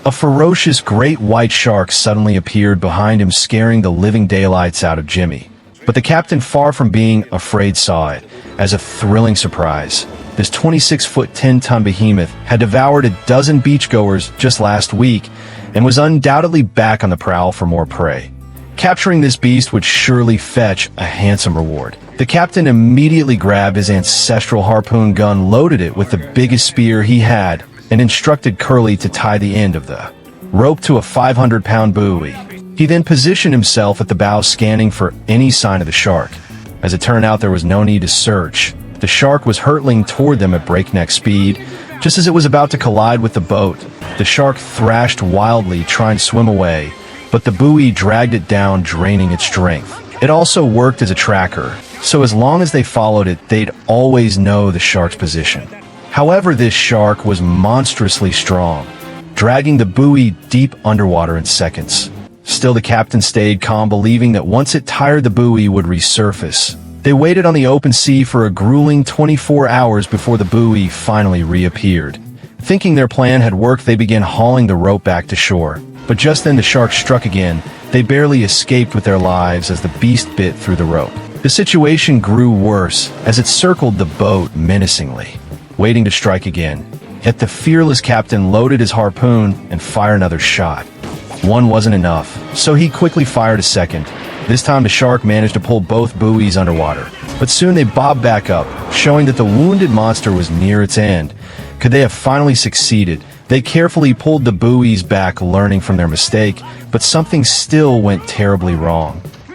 A ferocious great white shark suddenly appeared behind him, scaring the living daylights out of Jimmy. But the captain, far from being afraid, saw it as a thrilling surprise. This 26-foot, 10-ton behemoth had devoured a dozen beachgoers just last week and was undoubtedly back on the prowl for more prey. Capturing this beast would surely fetch a handsome reward. The captain immediately grabbed his ancestral harpoon gun, loaded it with the biggest spear he had, and instructed Curly to tie the end of the rope to a 500-pound buoy. He then positioned himself at the bow, scanning for any sign of the shark. As it turned out, there was no need to search. The shark was hurtling toward them at breakneck speed. Just as it was about to collide with the boat, the shark thrashed wildly, trying to swim away, but the buoy dragged it down, draining its strength. It also worked as a tracker, so as long as they followed it, they'd always know the shark's position. However, this shark was monstrously strong, dragging the buoy deep underwater in seconds. Still, the captain stayed calm, believing that once it tired, the buoy would resurface. They waited on the open sea for a grueling 24 hours before the buoy finally reappeared. Thinking their plan had worked, they began hauling the rope back to shore. But just then the shark struck again. They barely escaped with their lives as the beast bit through the rope. The situation grew worse as it circled the boat menacingly, waiting to strike again. Yet the fearless captain loaded his harpoon and fired another shot. One wasn't enough, so he quickly fired a second. This time the shark managed to pull both buoys underwater, but soon they bobbed back up, showing that the wounded monster was near its end. Could they have finally succeeded? They carefully pulled the buoys back, learning from their mistake, but something still went terribly wrong.